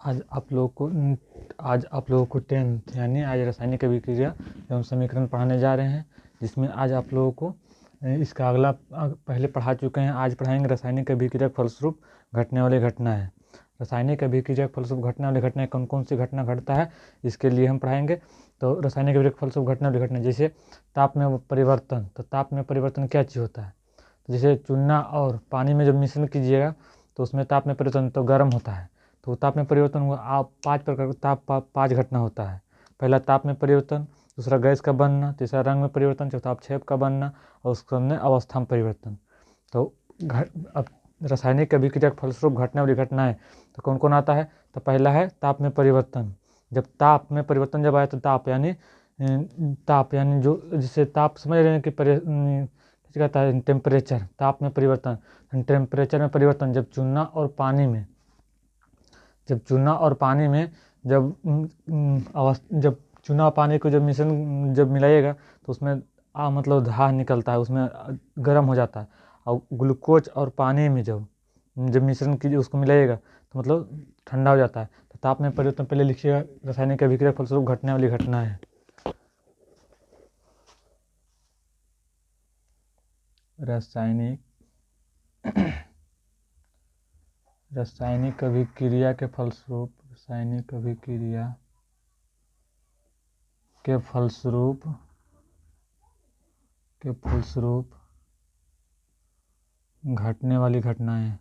आज आप लोगों को 10th यानी आज रासायनिक अभिक्रिया एवं समीकरण पढ़ाने जा रहे हैं, जिसमें आज आप लोगों को इसका अगला पहले पढ़ा चुके हैं। आज पढ़ाएंगे रासायनिक अभिक्रिया के फलस्वरूप घटने वाली घटनाएं। रासायनिक अभिक्रिया के फलस्वरूप घटने वाली घटनाएं कौन कौन सी घटना घटता है, इसके लिए हम पढ़ाएंगे। तो रासायनिक अभिक्रिया के फलस्वरूप घटने वाली घटना, जैसे ताप में परिवर्तन। तो ताप में परिवर्तन क्या चीज़ होता है? तो जैसे चूना और पानी में जब मिश्रण कीजिएगा तो उसमें ताप में परिवर्तन तो गर्म होता है। तो ताप में परिवर्तन हुआ, आप 5 प्रकार का पाँच घटना होता है। पहला ताप में परिवर्तन, दूसरा गैस का बनना, तीसरा रंग में परिवर्तन, चौथा अवक्षेप का बनना और उसके सामने अवस्था में परिवर्तन। तो अब रासायनिक अभिक्रिया के फलस्वरूप घटने वाली घटनाएं तो कौन कौन आता है? तो पहला है ताप में परिवर्तन। जब ताप में परिवर्तन जब आया तो ताप यानी जो जिसे ताप समझ रहे हैं कि कहता है टेम्परेचर। ताप में परिवर्तन, टेम्परेचर में परिवर्तन जब चूना और पानी में जब चूना और पानी को जब मिश्रण जब मिलाइएगा तो उसमें मतलब धाह निकलता है, उसमें गर्म हो जाता है। और ग्लूकोज और पानी में जब मिश्रण कीजिए उसको मिलाइएगा तो मतलब ठंडा हो जाता है। तो ताप में परिवर्तन पहले लिखिएगा, रासायनिक अभिक्रिया फलस्वरूप घटने वाली घटना है। रासायनिक अभिक्रिया के फलस्वरूप घटने वाली घटनाएं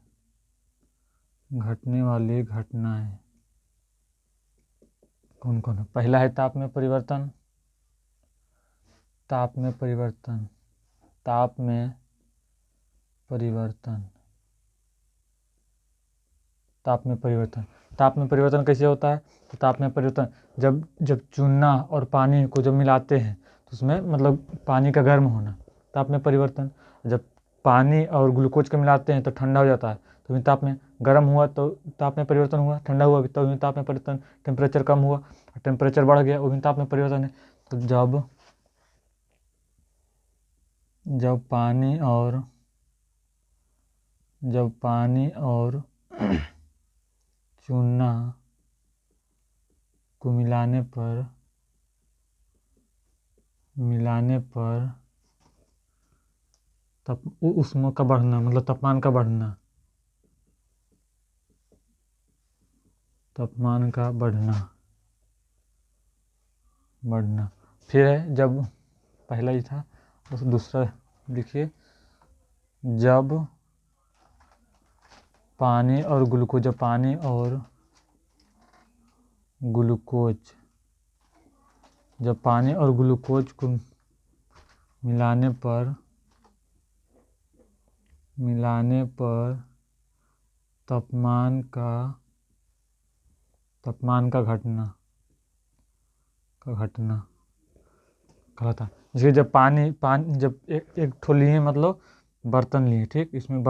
कौन कौन है? पहला है ताप में परिवर्तन। ताप में परिवर्तन कैसे होता है? तो ताप में परिवर्तन जब चूना और पानी को जब मिलाते हैं तो उसमें मतलब पानी का गर्म होना, ताप में परिवर्तन। जब पानी और ग्लूकोज को मिलाते हैं तो ठंडा हो जाता है, तो ताप में गर्म हुआ तो ताप में परिवर्तन हुआ। ठंडा हुआ तो ताप में परिवर्तन, टेम्परेचर कम हुआ, टेम्परेचर बढ़ गया, वो भी ताप में परिवर्तन है। तो जब पानी और चूना को मिलाने पर उष्मा का बढ़ना, मतलब तापमान का बढ़ना। फिर है जब पहला ही था उस दूसरा लिखिए, जब पानी और ग्लूकोज को मिलाने पर तापमान का घटना कहता। जैसे जब पानी जब एक ठो लिए, मतलब बर्तन लिए, ठीक, इसमें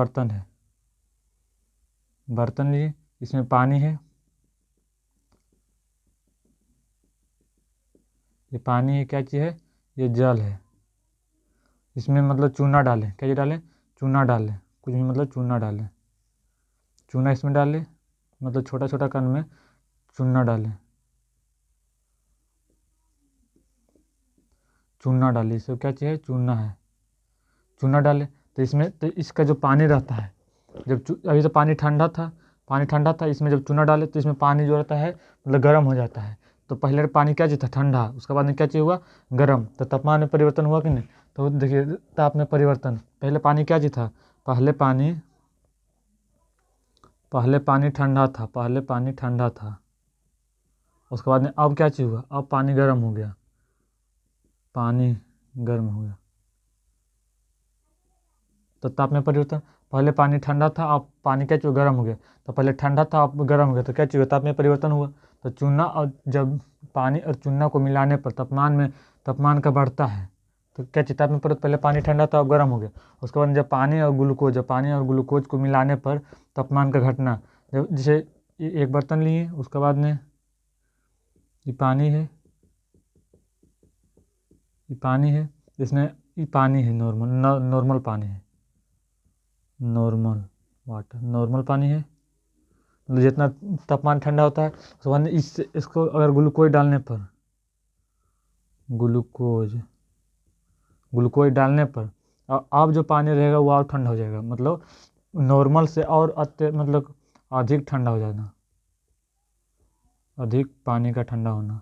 बर्तन लिए, इसमें पानी है, ये पानी है, क्या चीज़ है? ये जल है। इसमें मतलब चूना डालें, क्या चीज़ डालें? चूना डालें, कुछ भी मतलब चूना डालें, चूना इसमें डालें, मतलब छोटा छोटा कण में चूना डालें, इससे क्या चीज़ है? चूना है। चूना डालें तो इसमें तो इसका जो पानी रहता है, जब अभी तो पानी ठंडा था, इसमें जब चूना डाले तो इसमें पानी जो रहता है मतलब गर्म हो जाता है। तो पहले पानी क्या चीज़ था? ठंडा, उसके बाद में क्या चीज़ हुआ? गर्म। तो तापमान में परिवर्तन हुआ कि नहीं? तो देखिए ताप में परिवर्तन, पहले पानी क्या चीज़ था? पहले पानी ठंडा था, उसके बाद में अब क्या चीज़ हुआ? अब पानी गर्म हो गया, तो ताप में परिवर्तन। पहले पानी ठंडा था, अब पानी क्या चीज़? गर्म हो गया। तो पहले ठंडा था, अब गर्म हो गया, तो क्या चीज़? ताप में परिवर्तन हुआ। तो चूना और जब पानी और चूना को मिलाने पर तापमान का बढ़ता है, तो क्या चीज़? ताप में परिवर्तन। पहले पानी ठंडा था, अब गर्म हो गया। उसके बाद जब पानी और ग्लूकोज को मिलाने पर तापमान का घटना। जब जैसे एक बर्तन लिए, उसके बाद में ये पानी इसमें ये पानी है, नॉर्मल पानी है, नॉर्मल वाटर, नॉर्मल पानी है। मतलब जितना तापमान ठंडा होता है उसके बाद इसको अगर ग्लूकोज डालने पर ग्लूकोज डालने पर अब जो पानी रहेगा वो और ठंडा हो जाएगा, मतलब नॉर्मल से और मतलब अधिक ठंडा हो जाना, अधिक पानी का ठंडा होना।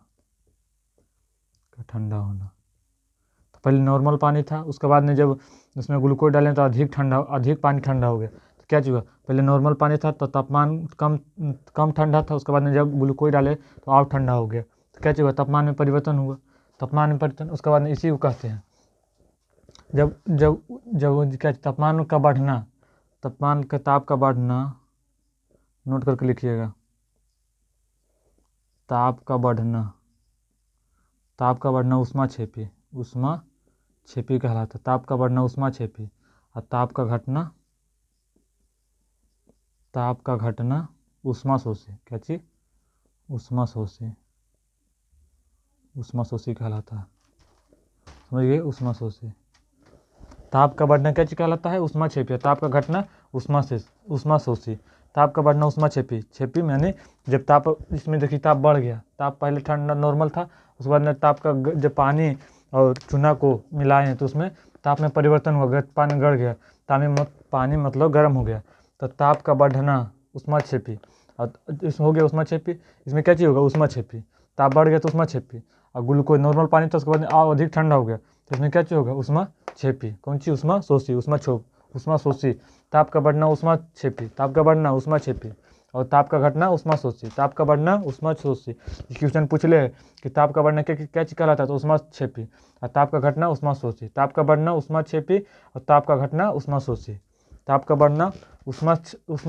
तो पहले नॉर्मल पानी था, उसके बाद में जब उसमें ग्लूकोज डालें तो अधिक पानी ठंडा हो गया। तो क्या चीज़ हुआ, पहले नॉर्मल पानी था तो तापमान कम ठंडा था, उसके बाद में जब ग्लूकोज डाले तो और ठंडा हो गया। तो क्या चीज़ हुआ, तापमान में परिवर्तन हुआ। तापमान में परिवर्तन, उसके बाद में इसी को कहते हैं जब जब जब क्या तापमान का बढ़ना, तापमान का ताप का बढ़ना, नोट करके लिखिएगा, ताप का बढ़ना ऊष्मा क्षेपी कहलाता है। ताप का बढ़ना ऊष्मा क्षेपी और ताप का घटना ऊष्मा शोषी। क्या चीज, ऊष्मा शोषी कहलाता है, समझिए, ऊष्मा शोषी। ताप का बढ़ना क्या चीज कहलाता है, ऊष्मा क्षेपी। ताप का घटना ऊष्मा शोषी। ताप का बढ़ना ऊष्मा क्षेपी यानी जब ताप, इसमें देखिए ताप बढ़ गया, ताप पहले ठंडा नॉर्मल था, उसके बाद में ताप का जब पानी और चूना को मिलाए हैं तो उसमें ताप में परिवर्तन हुआ, पानी गड़ गया, पानी मतलब गर्म हो गया। तो ताप का बढ़ना ऊष्मा क्षेपी, और इसमें हो गया ऊष्मा क्षेपी। इसमें क्या चीज़ होगा, ऊष्मा क्षेपी। ताप बढ़ गया तो ऊष्मा क्षेपी, और ग्लूकोज नॉर्मल पानी था उसके बाद और अधिक ठंडा हो गया तो इसमें क्या चीज़ होगा, ऊष्मा क्षेपी। कौन सी, ऊष्मा शोषी। ताप का बढ़ना ऊष्मा क्षेपी, ताप का बढ़ना ऊष्मा क्षेपी, और ताप का घटना ऊष्मा शोषी। ताप का बढ़ना ऊष्मा शोषी, क्वेश्चन पूछ ले कि ताप का बढ़ना क्या चीज कहलाता है, तो ऊष्मा क्षेपी, और ताप का घटना ऊष्मा शोषी। ताप का बढ़ना ऊष्मा क्षेपी और ताप का घटना ऊष्मा शोषी। ताप का बढ़ना ऊष्मा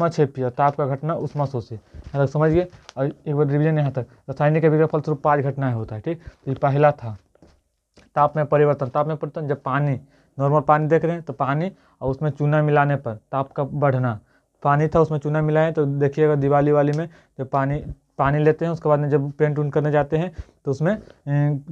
क्षेपी और ताप का घटना ऊष्मा शोषी। यहाँ तक समझिए। और एक बार रिविजन यहाँ तक, रासायनिक अभिक्रिया फलस्वरूप 5 घटनाएं होता है, ठीक। तो ये पहला था ताप में परिवर्तन। जब पानी, नॉर्मल पानी देख रहे हैं तो पानी और उसमें चूना मिलाने पर ताप का बढ़ना। पानी था उसमें चूना मिलाएं तो देखिएगा दिवाली वाली में जब पानी लेते हैं उसके बाद में जब पेंट उंट करने जाते हैं तो उसमें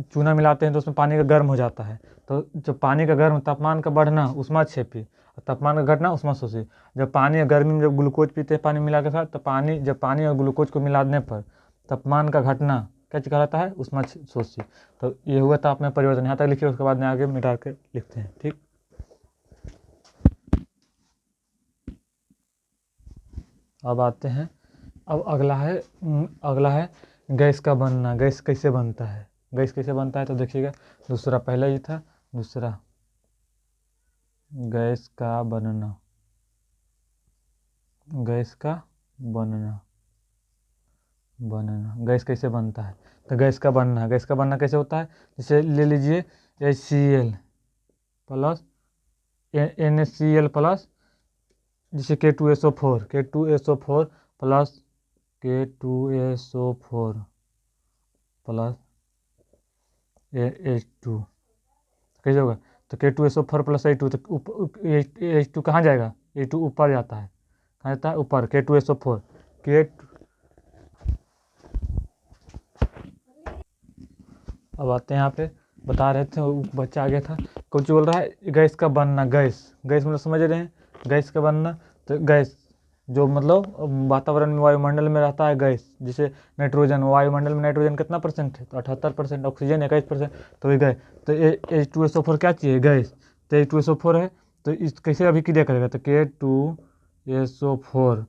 चूना मिलाते हैं तो उसमें पानी का गर्म हो जाता है। तो जब पानी का गर्म, तापमान का बढ़ना ऊष्मा क्षेपी, तापमान का घटना ऊष्मा शोषी। जब पानी गर्मी में जब ग्लूकोज पीते हैं पानी मिला के साथ, तो जब पानी और ग्लूकोज को मिलाने पर तापमान का घटना क्या चीज कहलाता है, ऊष्मा शोषी। तो ये हुआ ताप में परिवर्तन, यहाँ तक लिखिए, उसके बाद में आगे मिटा के लिखते हैं, ठीक। अब आते हैं, अब अगला है गैस का बनना। गैस कैसे बनता है, तो देखिएगा, दूसरा पहला ही था, दूसरा गैस का बनना। गैस कैसे बनता है, तो गैस का बनना कैसे होता है, जैसे ले लीजिए HCl प्लस NaCl प्लस, जैसे K2SO4 plus K2SO4 plus H2 कैसे होगा, तो K2SO4 प्लस H2, तो H2 कहाँ जाएगा, H2 ऊपर जाता है, कहाँ जाता है, ऊपर। K2SO4 अब आते हैं यहाँ पे, बता रहे थे बच्चा आ गया था, कुछ बोल रहा है गैस का बनना। गैस मतलब समझ रहे हैं, गैस का बनना। तो गैस जो मतलब वातावरण में, वायुमंडल में रहता है गैस, जैसे नाइट्रोजन, वायुमंडल में नाइट्रोजन कितना परसेंट है, तो 78%, ऑक्सीजन 21%, तो ये गैस। तो H2SO4 क्या चाहिए, गैस। तो H2SO4 है, तो इस कैसे अभिक्रिया करेगा, तो K2SO4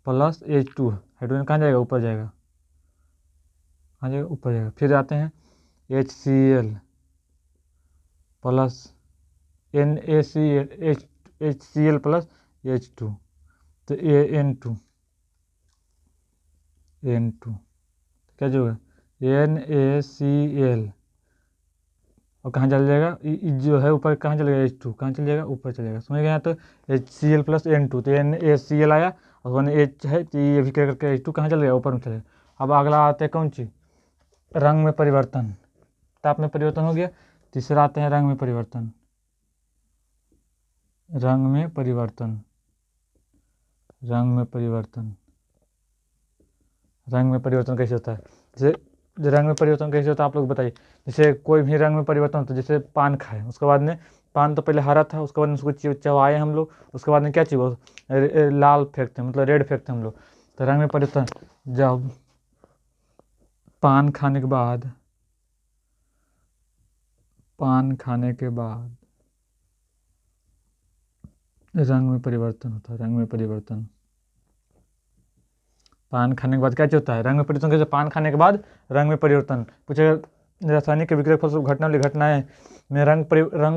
प्लस H2, हाइड्रोजन कहाँ जाएगा, ऊपर जाएगा, कहाँ जाएगा, ऊपर जाएगा। फिर आते हैं HCl plus HCl plus H2, तो N2 क्या जो है NaCl, और कहाँ चल जाएगा, जो है ऊपर, कहाँ चलेगा, H2 कहाँ चल जाएगा, ऊपर चलेगा, समझ गए। यहाँ तो HCl प्लस N2, तो NaCl आया और 1H है, तो ये भी क्या करके H2 कहाँ चल गया, ऊपर में चलेगा। अब अगला आते हैं कौन चीज़, रंग में परिवर्तन। ताप में परिवर्तन हो गया। तीसरा आते हैं रंग में परिवर्तन। रंग में परिवर्तन कैसे होता है, जैसे रंग में परिवर्तन कैसे होता है आप लोग बताइए। जैसे कोई भी रंग में परिवर्तन होता है, जैसे पान खाए, उसके बाद में पान तो पहले हरा था, उसके बाद में उसको चबाए हम लोग, उसके बाद में क्या चाहिए, लाल फेंकते हैं, मतलब रेड फेंकते हैं हम लोग। तो रंग में परिवर्तन जब पान खाने के बाद रंग में परिवर्तन होता है। रंग में परिवर्तन पान खाने के बाद क्या होता है? रंग में परिवर्तन कैसे? पान खाने के बाद रंग में परिवर्तन पूछेगा। रासायनिक विक्रिया फलस्वरूप घटना वाली घटनाएं में रंग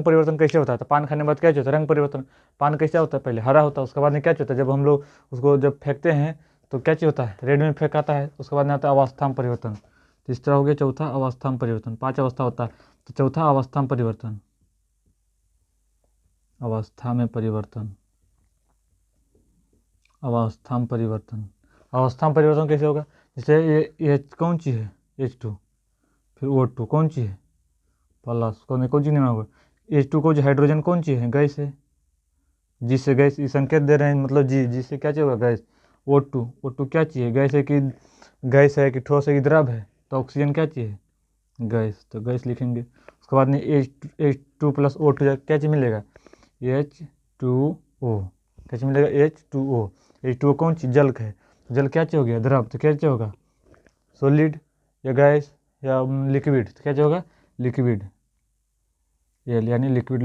परिवर्तन कैसे होता है? तो पान खाने के बाद क्या होता है? रंग परिवर्तन। पान कैसा होता है? पहले हरा होता है, उसके बाद में क्या होता है? जब हम लोग उसको जब फेंकते हैं तो क्या चीज़ होता है? रेड में फेंकाता है, उसके बाद में आता है अवस्था में परिवर्तन। तीसरा हो गया चौथा अवस्था में परिवर्तन। 5 अवस्था होता है, तो चौथा अवस्था में परिवर्तन। अवस्था में परिवर्तन कैसे होगा? जैसे ये कौन चीज़ है? H2, फिर O2 कौन चीज़ है? प्लस कौन चीज़ नहीं होगा? H2 को जो हाइड्रोजन कौन चीज़ है? गैस है। जिससे गैस संकेत दे रहे हैं, मतलब जिससे क्या चीज़ होगा? गैस। O2 क्या चीज़ है? गैस है कि ठोस है कि द्रव है? तो ऑक्सीजन क्या चीज़ है? गैस। तो गैस लिखेंगे। उसके बाद में H2 प्लस O2 क्या चीज़ मिलेगा? H2O। क्या चीज़ मिलेगा? H2O। H2O कौन चीज़? जल है। जल क्या चीज़ हो गया? द्रव। तो क्या चीज़ होगा? सॉलिड या गैस या लिक्विड? तो क्या चीज़ होगा? लिक्विड। यानी लिक्विड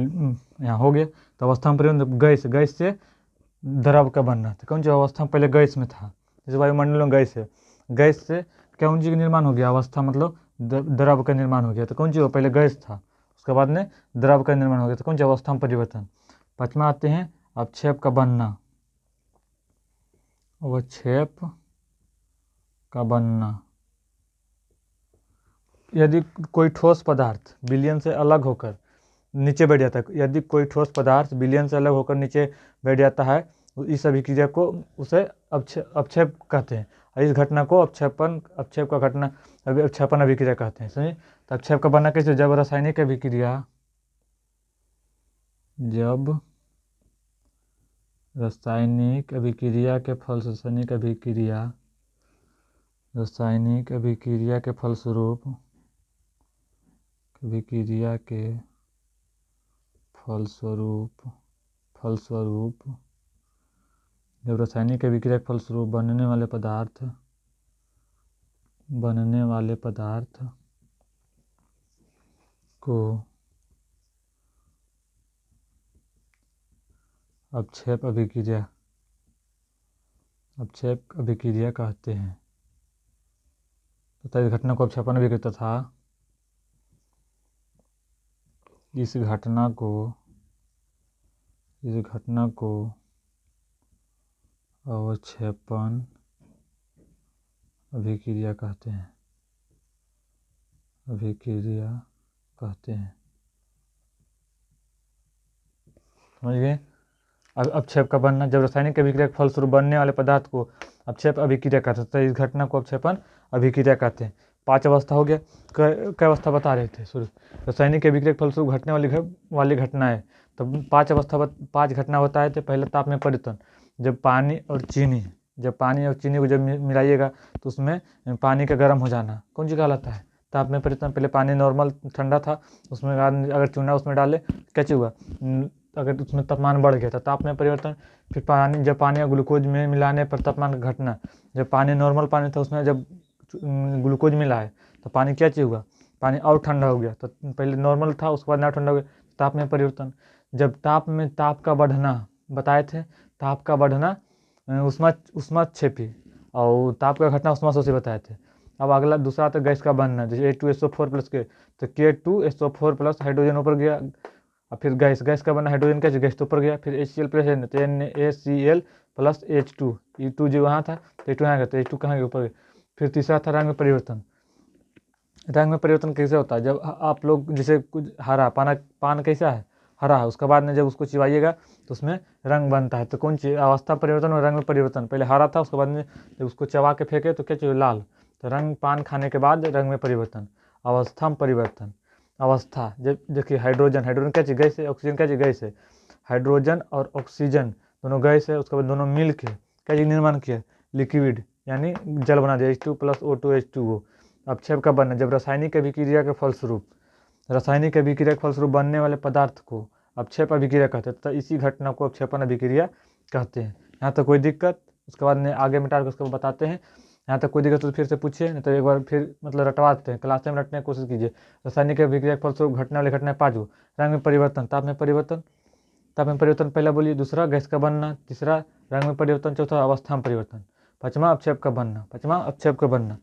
यहाँ हो गया। तो अवस्था में परिवर्तन गैस से द्रव का बनना। तो कौन सी अवस्था में पहले गैस में था? जैसे वायुमंडल में गैस है, गैस से क्या उन चीज़ का निर्माण हो गया? अवस्था मतलब द्रव का निर्माण हो गया। तो कौन चीज़ हो? पहले गैस था, उसके बाद में द्रव का निर्माण हो गया। तो कौन सी अवस्था में परिवर्तन? 5वां आते हैं अवक्षेप का बनना। अवक्षेप का बनना यदि कोई ठोस पदार्थ विलयन से अलग होकर नीचे बैठ जाता है, यदि कोई ठोस पदार्थ विलयन से अलग होकर नीचे बैठ जाता है, इस अभिक्रिया को उसे अवक्षेप कहते हैं। और इस घटना को अवक्षेपन अभिक्रिया कहते हैं। समझे? तो अवक्षेप का बनना कैसे? जब रासायनिक अभिक्रिया के फलस्वरूप बनने वाले पदार्थ को अवक्षेप अभिक्रिया कहते हैं। तथा इस घटना को अवक्षेपन अभिक्रिया तथा इस घटना को अवक्षेपन अभिक्रिया कहते हैं। समझ गए? अवक्षेप का बनना जब रासायनिक अभिक्रिया के फलस्वरूप बनने वाले पदार्थ को अवक्षेप अभिक्रिया कहते हैं। तो इस घटना को अवक्षेपन अभिक्रिया कहते हैं। 5 अवस्था हो गया। क्या अवस्था बता रहे थे? शुरू रासायनिक अभिक्रिया के फलस्वरूप घटने वाली घटनाएं। तो 5 घटना बताए थे। पहले ताप में परिवर्तन, जब पानी और चीनी को जब मिलाइएगा तो उसमें पानी का गर्म हो जाना कौन सी कहलाता है? ताप में परिवर्तन। पहले पानी नॉर्मल ठंडा था, उसमें अगर चूना उसमें डाले क्या हुआ? अगर उसमें तापमान बढ़ गया तो ताप में परिवर्तन। फिर जब पानी और ग्लूकोज में मिलाने पर तापमान का घटना। जब पानी नॉर्मल पानी था, उसमें जब ग्लूकोज मिला है तो पानी क्या हुआ? पानी और ठंडा हो गया। तो पहले नॉर्मल था, उसके बाद और ठंडा हो गया, ताप में परिवर्तन। जब ताप का बढ़ना बताए थे, ताप का बढ़ना ऊष्माक्षेपी और ताप का घटना ऊष्माशोषी बताए थे। अब अगला दूसरा आता है गैस का बनना। जैसे H2SO4 प्लस के, तो K2SO4 प्लस हाइड्रोजन ऊपर गया, और फिर गैस का बनना हाइड्रोजन का गैस तो ऊपर गया, फिर HCl प्लस तो NaCl प्लस H2, E2 जो वहाँ था तो H2 यहाँ गया, तो H2 कहाँ गया? ऊपर गया। फिर तीसरा था रंग में परिवर्तन। रंग में परिवर्तन कैसे होता है? जब आप लोग जैसे कुछ हरा पान कैसा है? हरा है। उसके बाद में जब उसको चिबाइएगा तो उसमें रंग बनता है। तो कौन चीज़? अवस्था परिवर्तन और रंग में परिवर्तन। पहले हरा था, उसके बाद में जब उसको चबा के फेंके तो क्या चाहिए? लाल। तो पान खाने के बाद रंग में परिवर्तन। अवस्था में परिवर्तन। अवस्था जब देखिए हाइड्रोजन क्या चीज़? गैस है। ऑक्सीजन क्या चीज़? गैस है। हाइड्रोजन और ऑक्सीजन दोनों गैस है, उसके बाद दोनों मिल के क्या चीज़ निर्माण किया? लिक्विड, यानी जल बना दिया। H2 plus O2 H2O। अवक्षेप का बनना जब रासायनिक अभिक्रिया के फलस्वरूप बनने वाले पदार्थ को अवक्षेप अभिक्रिया कहते हैं। तो इसी घटना को अवक्षेपन अभिक्रिया कहते हैं। यहाँ तो कोई दिक्कत उसके बाद ने आगे मिटा के उसको बताते हैं। यहाँ तक कोई दिक्कत तो फिर से पूछिए, नहीं तो एक बार फिर मतलब रटवा देते हैं, क्लास में रटने की कोशिश कीजिए। रासायनिक अभिक्रिया के फलस्वरूप घटने वाली घटनाएं 5 गो। रंग में परिवर्तन, ताप में परिवर्तन पहला बोलिए। दूसरा गैस का बनना। तीसरा रंग में परिवर्तन। चौथा अवस्था में परिवर्तन। पाँचवा अपक्षेप का बनना।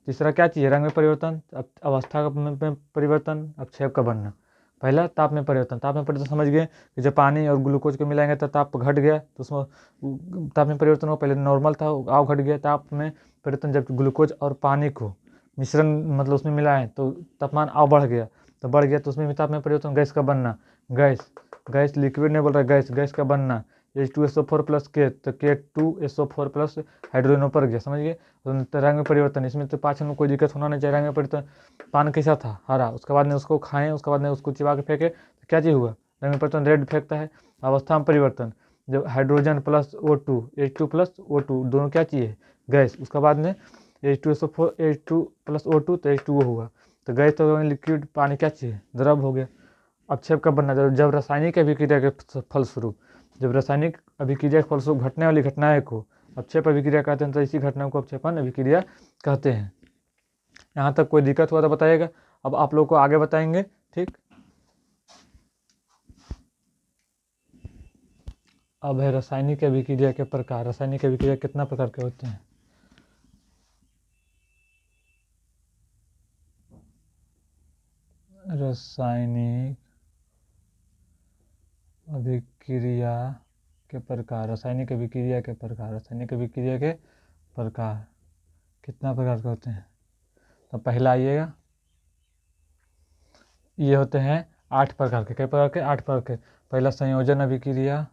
तीसरा क्या चीज़ है? रंग में परिवर्तन, अवस्था में परिवर्तन, अपक्षेप का बनना। पहला ताप में परिवर्तन समझ गए कि जब पानी और ग्लूकोज को मिलाएंगे तो ताप घट गया, तो उसमें ताप में परिवर्तन हो। पहले नॉर्मल था, आव घट गया। ताप में परिवर्तन जब ग्लूकोज और पानी को मिश्रण मतलब उसमें मिलाएं तो तापमान आव बढ़ गया, तो उसमें भी ताप में परिवर्तन। गैस का बनना, गैस लिक्विड नहीं बोल रहा, गैस का बनना। H2SO4 प्लस के, तो K2SO4 प्लस हाइड्रोजन ऊपर गया, समझ गए। तो रंग में परिवर्तन, इसमें तो पाचन में कोई दिक्कत होना नहीं चाहिए। रंग में परिवर्तन, पान कैसा था? हरा। उसके बाद में उसको खाएं, उसके बाद में उसको चिबा के फेंके तो क्या चीज़ हुआ? रंग में परिवर्तन, रेड फेंकता है। अवस्था में परिवर्तन, जब hydrogen plus O2, H2 plus O2 दोनों क्या चीज़ है? गैस। उसके बाद में H2SO4, H2 प्लस O2 तो H2O हुआ। तो गैस तो लिक्विड, पानी क्या चीज़ है? द्रव हो गया। अपक्षेप का बनना, जब रासायनिक अभिक्रिया के फलस्वरूप घटने वाली घटनाएं को अपक्षेप अभिक्रिया कहते हैं, तो इसी घटना को अपक्षेपण अभिक्रिया कहते हैं। यहाँ तक कोई दिक्कत हुआ तो बताइएगा। अब आप लोग को आगे बताएंगे, ठीक। अब है रासायनिक अभिक्रिया के प्रकार। रासायनिक अभिक्रिया कितना प्रकार के होते हैं? रासायनिक अभिक्रिया के प्रकार। कितना प्रकार के होते हैं? तो पहला आइएगा, ये होते हैं 8 प्रकार के। कई प्रकार के? 8 प्रकार के। पहला संयोजन अभिक्रिया।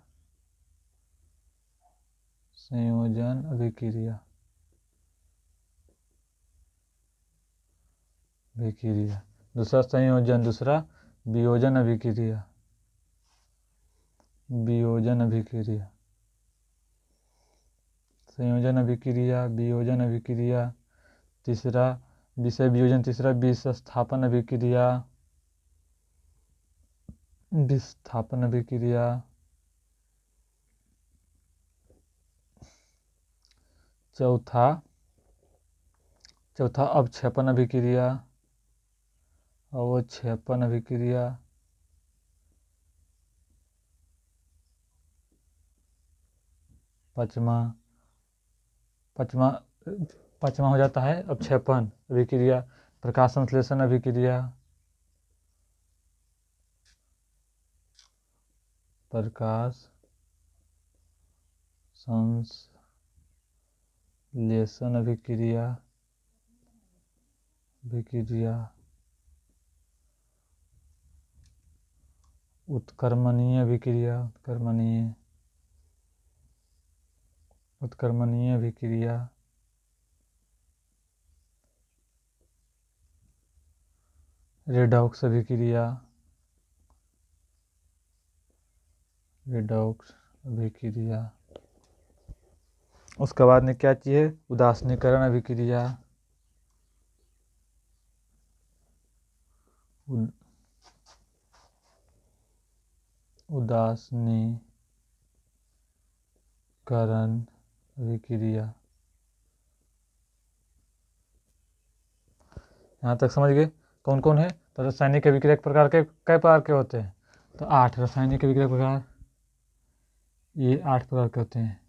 दूसरा संयोजन, दूसरा वियोजन अभिक्रिया। संयोजन अभिक्रिया, वियोजन अभिक्रिया। तीसरा विषय वियोजन। तीसरा विस्थापन अभिक्रिया। चौथा अवक्षेपण अभिक्रिया। पाँचवा हो जाता है अपक्षेपण अभिक्रिया। प्रकाश संश्लेषण अभिक्रिया। उत्क्रमणीय अभिक्रिया। रेडॉक्स अभिक्रिया। उसके बाद में क्या चीज़ है? उदासीनीकरण अभिक्रिया। यहाँ तक समझ गए कौन कौन है? तो रासायनिक अभिक्रिया प्रकार के कई प्रकार के होते हैं? तो 8 रासायनिक अभिक्रिया प्रकार, ये 8 प्रकार के होते हैं।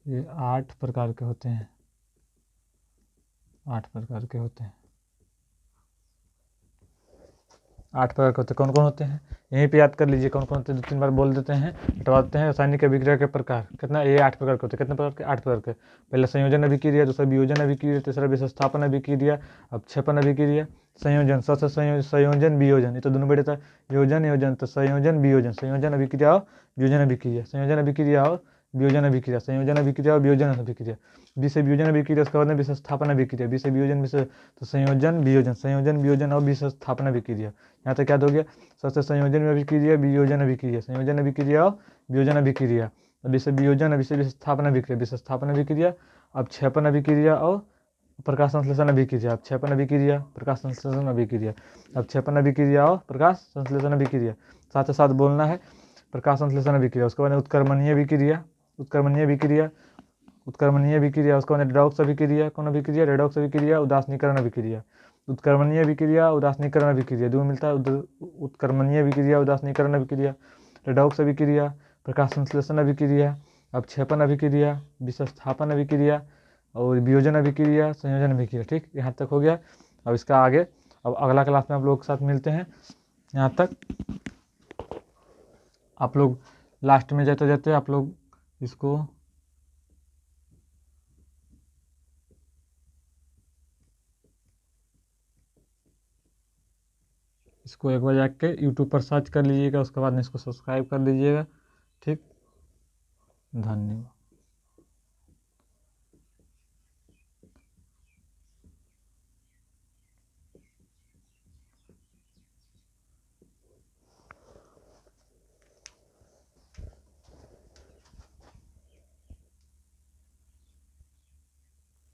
8 प्रकार के होते हैं। कौन कौन होते हैं? यहीं पे याद कर लीजिए कौन कौन होते हैं। 2-3 बार बोल देते हैं, हटवा देते हैं। रासायनिक अभिक्रिया के प्रकार कितना? ये 8 प्रकार के होते हैं। कितने प्रकार के? 8 प्रकार के। पहला संयोजन अभिक्रिया, दूसरा वियोजन अभिक्रिया, तीसरा विस्थापन अभिक्रिया, अपक्षेपण अभिक्रिया। संयोजन, सबसे संयोजन वियोजन, ये तो दोनों बेटे था। योजन तो संयोजन वियोजन। संयोजन अभिक्रिया और वियोजन अभिक्रिया। संयोजन अभिक्रिया और वियोजन अभिक्रिया। विषय वियोजन अभिक्रिया। उसके बाद में विस्थापन अभिक्रिया। विषय वियोजन तो संयोजन वियोजन और विस्थापन अभिक्रिया। यहाँ तक याद हो गया। सबसे संयोजन अभिक्रिया, वियोजन अभिक्रिया, संयोजन अभिक्रिया और वियोजन अभिक्रिया। विषय वियोजन, विषय विस्थापन अभिक्रिया, अपक्षेपण अभिक्रिया और प्रकाश संश्लेषण अभिक्रिया। अपक्षेपण अभिक्रिया, प्रकाश संश्लेषण अभिक्रिया। अपक्षेपण अभिक्रिया और प्रकाश संश्लेषण अभिक्रिया। साथ ही साथ बोलना है प्रकाश संश्लेषण अभिक्रिया। उसके बाद उत्क्रमणीय अभिक्रिया, उत्क्रमणीय अभिक्रिया, उत्क्रमणीय अभिक्रिया, उसके बाद रेडॉक्स अभिक्रिया, कौन अभिक्रिया, रेडॉक्स अभिक्रिया, उदासीनीकरण अभिक्रिया। उत्क्रमणीय अभिक्रिया, उदासीनीकरण अभिक्रिया, दो मिलता है, उत्क्रमणीय अभिक्रिया, उदासीनीकरण अभिक्रिया, रेडॉक्स अभिक्रिया, प्रकाश संश्लेषण अभिक्रिया, अवक्षेपण अभिक्रिया, विस्थापन अभिक्रिया और वियोजन अभिक्रिया, संयोजन अभिक्रिया। ठीक, यहाँ तक हो गया। अब इसका आगे, अब अगला क्लास में आप लोगों के साथ मिलते हैं। यहाँ तक आप लोग लास्ट में जाते जाते आप लोग इसको एक बार जाके यूट्यूब पर सर्च कर लीजिएगा, उसके बाद में इसको सब्सक्राइब कर लीजिएगा। ठीक, धन्यवाद।